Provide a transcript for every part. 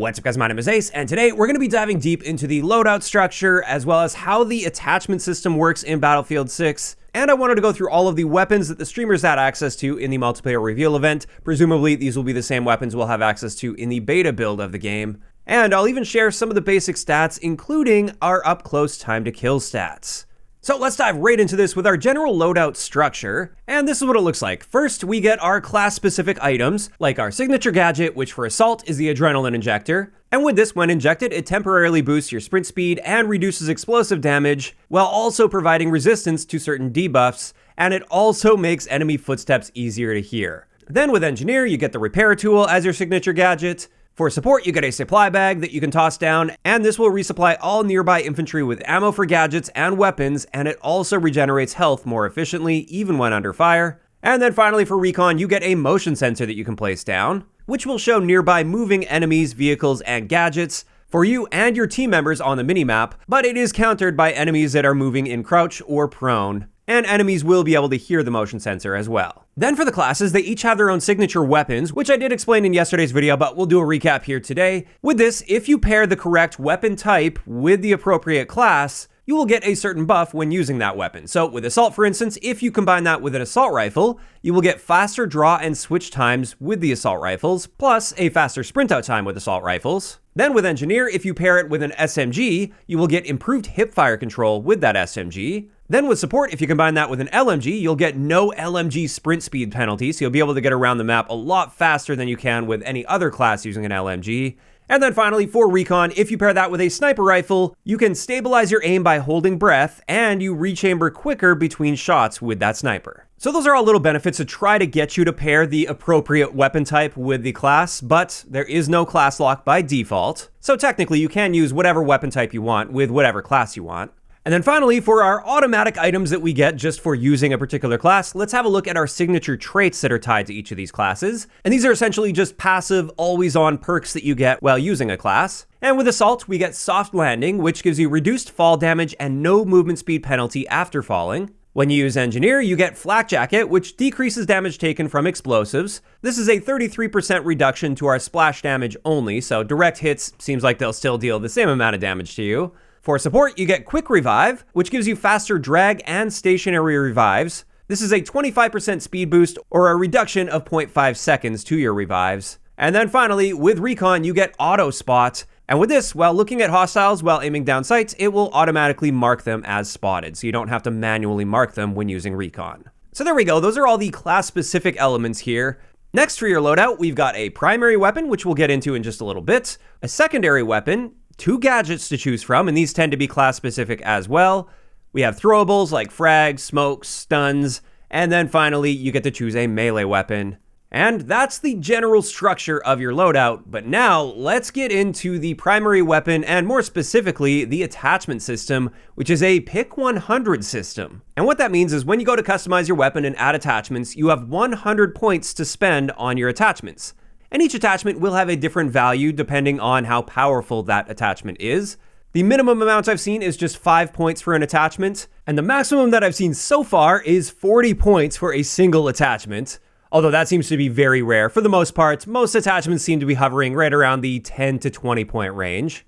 What's up guys, my name is Ace, and today we're going to be diving deep into the loadout structure, as well as how the attachment system works in Battlefield 6. And I wanted to go through all of the weapons that the streamers had access to in the multiplayer reveal event. Presumably, these will be the same weapons we'll have access to in the beta build of the game. And I'll even share some of the basic stats, including our up-close time to kill stats. So let's dive right into this with our general loadout structure, and this is what it looks like. First, we get our class-specific items, like our signature gadget, which for Assault is the Adrenaline Injector. And with this, when injected, it temporarily boosts your sprint speed and reduces explosive damage, while also providing resistance to certain debuffs, and it also makes enemy footsteps easier to hear. Then with Engineer, you get the Repair Tool as your signature gadget. For support, you get a supply bag that you can toss down, and this will resupply all nearby infantry with ammo for gadgets and weapons, and it also regenerates health more efficiently, even when under fire. And then finally for recon, you get a motion sensor that you can place down, which will show nearby moving enemies, vehicles, and gadgets for you and your team members on the minimap, but it is countered by enemies that are moving in crouch or prone. And enemies will be able to hear the motion sensor as well. Then for the classes, they each have their own signature weapons, which I did explain in yesterday's video, but we'll do a recap here today. With this, if you pair the correct weapon type with the appropriate class, you will get a certain buff when using that weapon. So with Assault, for instance, if you combine that with an Assault Rifle, you will get faster draw and switch times with the Assault Rifles, plus a faster sprint out time with Assault Rifles. Then with Engineer, if you pair it with an SMG, you will get improved hipfire control with that SMG. Then with Support, if you combine that with an LMG, you'll get no LMG sprint speed penalty, so you'll be able to get around the map a lot faster than you can with any other class using an LMG. And then finally, for Recon, if you pair that with a Sniper Rifle, you can stabilize your aim by holding breath, and you rechamber quicker between shots with that sniper. So those are all little benefits to try to get you to pair the appropriate weapon type with the class, but there is no class lock by default. So technically, you can use whatever weapon type you want with whatever class you want. And then finally, for our automatic items that we get just for using a particular class, let's have a look at our signature traits that are tied to each of these classes. And these are essentially just passive, always-on perks that you get while using a class. And with Assault, we get Soft Landing, which gives you reduced fall damage and no movement speed penalty after falling. When you use Engineer, you get Flak Jacket, which decreases damage taken from explosives. This is a 33% reduction to our splash damage only, so direct hits seems like they'll still deal the same amount of damage to you. For support, you get Quick Revive, which gives you faster drag and stationary revives. This is a 25% speed boost or a reduction of 0.5 seconds to your revives. And then finally, with Recon, you get Auto Spot. And with this, while looking at hostiles while aiming down sights, it will automatically mark them as spotted, so you don't have to manually mark them when using Recon. So there we go, those are all the class-specific elements here. Next for your loadout, we've got a primary weapon, which we'll get into in just a little bit, a secondary weapon, 2 gadgets to choose from, and these tend to be class-specific as well. We have throwables like frags, smokes, stuns, and then finally, you get to choose a melee weapon. And that's the general structure of your loadout, but now let's get into the primary weapon and more specifically, the attachment system, which is a pick 100 system. And what that means is when you go to customize your weapon and add attachments, you have 100 points to spend on your attachments. And each attachment will have a different value depending on how powerful that attachment is. The minimum amount I've seen is just 5 points for an attachment, and the maximum that I've seen so far is 40 points for a single attachment. Although that seems to be very rare. For the most part, most attachments seem to be hovering right around the 10 to 20 point range.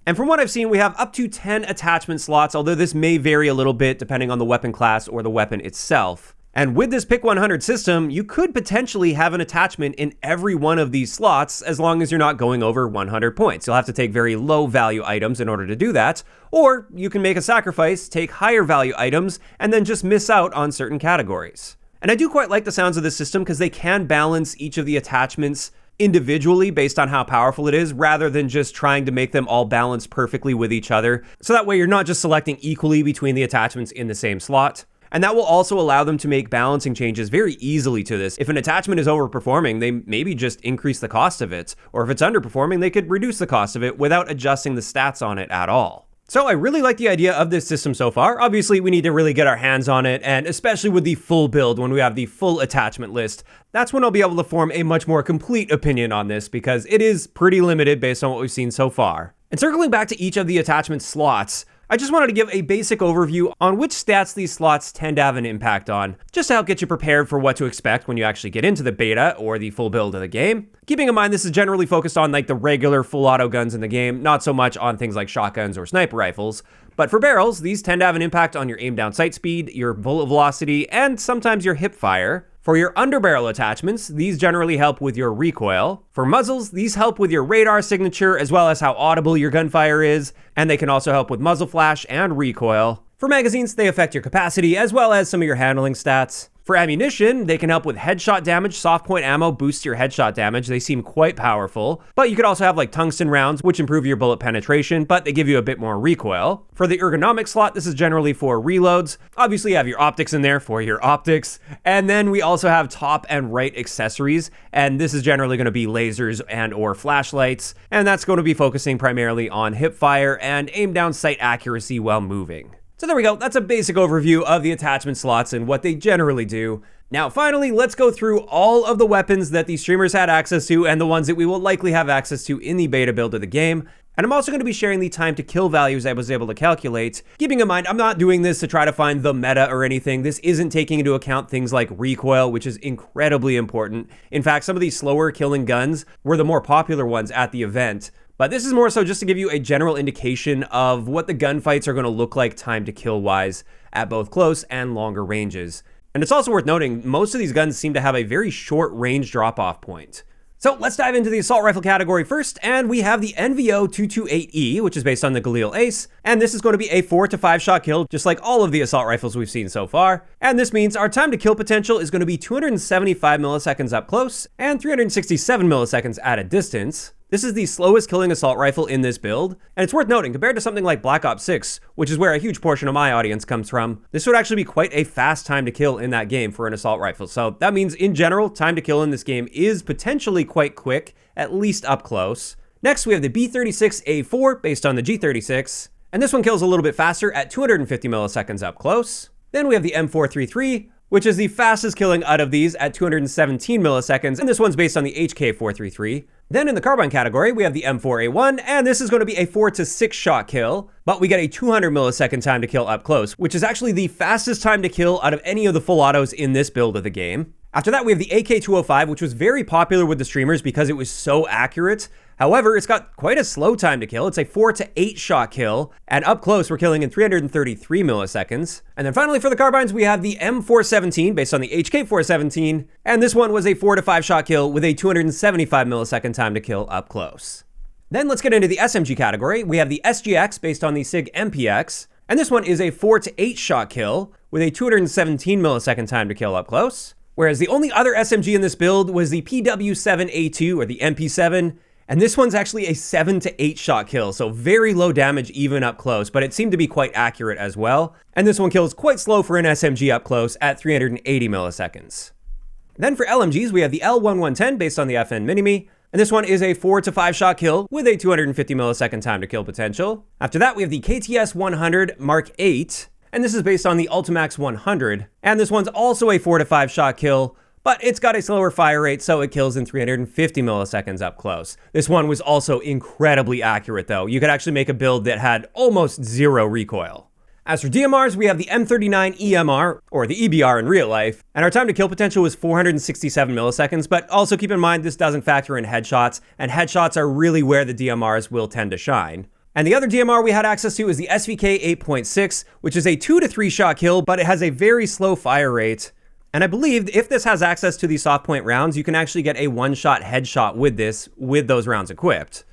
And from what I've seen, we have up to 10 attachment slots, although this may vary a little bit depending on the weapon class or the weapon itself. And with this Pick 100 system, you could potentially have an attachment in every one of these slots as long as you're not going over 100 points. You'll have to take very low value items in order to do that, or you can make a sacrifice, take higher value items, and then just miss out on certain categories. And I do quite like the sounds of this system because they can balance each of the attachments individually based on how powerful it is, rather than just trying to make them all balance perfectly with each other. So that way you're not just selecting equally between the attachments in the same slot. And that will also allow them to make balancing changes very easily to this. If an attachment is overperforming, they maybe just increase the cost of it. Or if it's underperforming, they could reduce the cost of it without adjusting the stats on it at all. So I really like the idea of this system so far. Obviously, we need to really get our hands on it, and especially with the full build, when we have the full attachment list, that's when I'll be able to form a much more complete opinion on this, because it is pretty limited based on what we've seen so far. And circling back to each of the attachment slots, I just wanted to give a basic overview on which stats these slots tend to have an impact on, just to help get you prepared for what to expect when you actually get into the beta or the full build of the game. Keeping in mind this is generally focused on like the regular full auto guns in the game, not so much on things like shotguns or sniper rifles. But for barrels, these tend to have an impact on your aim down sight speed, your bullet velocity, and sometimes your hip fire. For your underbarrel attachments, these generally help with your recoil. For muzzles, these help with your radar signature as well as how audible your gunfire is, and they can also help with muzzle flash and recoil. For magazines, they affect your capacity as well as some of your handling stats. For ammunition, they can help with headshot damage. Soft point ammo boosts your headshot damage. They seem quite powerful. But you could also have like tungsten rounds, which improve your bullet penetration, but they give you a bit more recoil. For the ergonomic slot, this is generally for reloads. Obviously, you have your optics in there for your optics. And then we also have top and right accessories. And this is generally going to be lasers and or flashlights. And that's going to be focusing primarily on hip fire and aim down sight accuracy while moving. So there we go, that's a basic overview of the attachment slots and what they generally do. Now finally, let's go through all of the weapons that these streamers had access to and the ones that we will likely have access to in the beta build of the game. And I'm also going to be sharing the time to kill values I was able to calculate. Keeping in mind, I'm not doing this to try to find the meta or anything. This isn't taking into account things like recoil, which is incredibly important. In fact, some of these slower killing guns were the more popular ones at the event. But this is more so just to give you a general indication of what the gunfights are going to look like time to kill wise at both close and longer ranges. And it's also worth noting, most of these guns seem to have a very short range drop-off point. So let's dive into the assault rifle category first, and we have the NVO-228E, which is based on the TheXclusiveAce, and this is going to be a 4 to 5 shot kill, just like all of the assault rifles we've seen so far. And this means our time to kill potential is going to be 275 milliseconds up close and 367 milliseconds at a distance. This is the slowest killing assault rifle in this build, and it's worth noting, compared to something like Black Ops 6, which is where a huge portion of my audience comes from, this would actually be quite a fast time to kill in that game for an assault rifle. So that means, in general, time to kill in this game is potentially quite quick, at least up close. Next, we have the B36A4, based on the G36, and this one kills a little bit faster at 250 milliseconds up close. Then we have the M433, which is the fastest killing out of these at 217 milliseconds, and this one's based on the HK433. Then in the carbine category, we have the M4A1, and this is going to be a 4 to 6 shot kill, but we get a 200 millisecond time to kill up close, which is actually the fastest time to kill out of any of the full autos in this build of the game. After that, we have the AK205, which was very popular with the streamers because it was so accurate. However, it's got quite a slow time to kill. It's a 4 to 8 shot kill, and up close, we're killing in 333 milliseconds. And then finally for the carbines, we have the M417, based on the HK417, and this one was a 4 to 5 shot kill with a 275 millisecond time to kill up close. Then let's get into the SMG category. We have the SGX, based on the SIG MPX, and this one is a 4 to 8 shot kill with a 217 millisecond time to kill up close. Whereas the only other SMG in this build was the PW7A2, or the MP7, and this one's actually a 7 to 8 shot kill, so very low damage even up close, but it seemed to be quite accurate as well. And this one kills quite slow for an SMG up close at 380 milliseconds. Then for LMGs, we have the L1110, based on the FN Mini-Me, and this one is a 4 to 5 shot kill with a 250 millisecond time to kill potential. After that, we have the KTS 100 Mark 8, and this is based on the Ultimax 100, and this one's also a 4 to 5 shot kill, but it's got a slower fire rate, so it kills in 350 milliseconds up close. This one was also incredibly accurate though. You could actually make a build that had almost zero recoil. As for DMRs, we have the M39 EMR, or the EBR in real life, and our time to kill potential was 467 milliseconds, but also keep in mind this doesn't factor in headshots, and headshots are really where the DMRs will tend to shine. And the other DMR we had access to is the SVK 8.6, which is a 2 to 3 shot kill, but it has a very slow fire rate. And I believe if this has access to the soft point rounds, you can actually get a one-shot headshot with this, with those rounds equipped.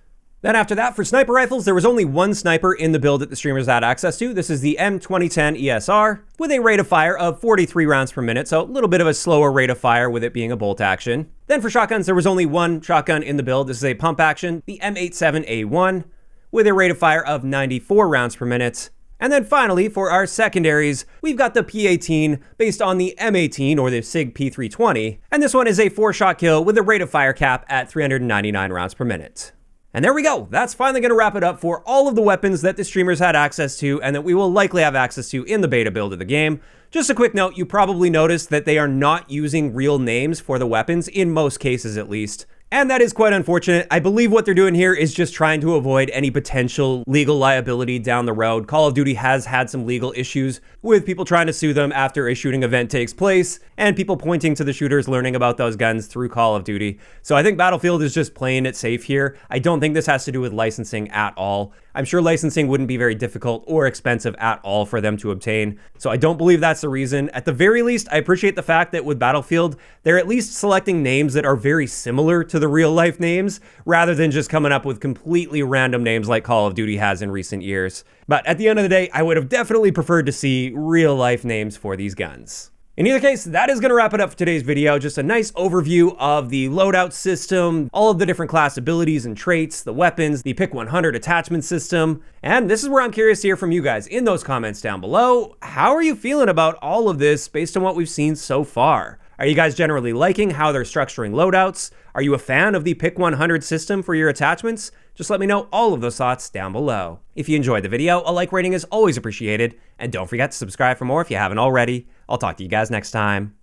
Then after that, for sniper rifles, there was only one sniper in the build that the streamers had access to. This is the M2010 ESR, with a rate of fire of 43 rounds per minute, so a little bit of a slower rate of fire with it being a bolt action. Then for shotguns, there was only one shotgun in the build. This is a pump action, the M87A1, with a rate of fire of 94 rounds per minute. And then finally, for our secondaries, we've got the P18 based on the M18 or the SIG P320, and this one is a 4-shot kill with a rate of fire cap at 399 rounds per minute. And there we go. That's finally going to wrap it up for all of the weapons that the streamers had access to and that we will likely have access to in the beta build of the game. Just a quick note, you probably noticed that they are not using real names for the weapons, in most cases at least. And that is quite unfortunate. I believe what they're doing here is just trying to avoid any potential legal liability down the road. Call of Duty has had some legal issues with people trying to sue them after a shooting event takes place, and people pointing to the shooters learning about those guns through Call of Duty. So I think Battlefield is just playing it safe here. I don't think this has to do with licensing at all. I'm sure licensing wouldn't be very difficult or expensive at all for them to obtain. So I don't believe that's the reason. At the very least, I appreciate the fact that with Battlefield, they're at least selecting names that are very similar to the real life names, rather than just coming up with completely random names like Call of Duty has in recent years. But at the end of the day, I would have definitely preferred to see real life names for these guns. In either case, that is going to wrap it up for today's video. Just a nice overview of the loadout system, all of the different class abilities and traits, the weapons, the Pick 100 attachment system. And this is where I'm curious to hear from you guys in those comments down below. How are you feeling about all of this based on what we've seen so far? Are you guys generally liking how they're structuring loadouts? Are you a fan of the Pick 100 system for your attachments? Just let me know all of those thoughts down below. If you enjoyed the video, a like rating is always appreciated. And don't forget to subscribe for more if you haven't already. I'll talk to you guys next time.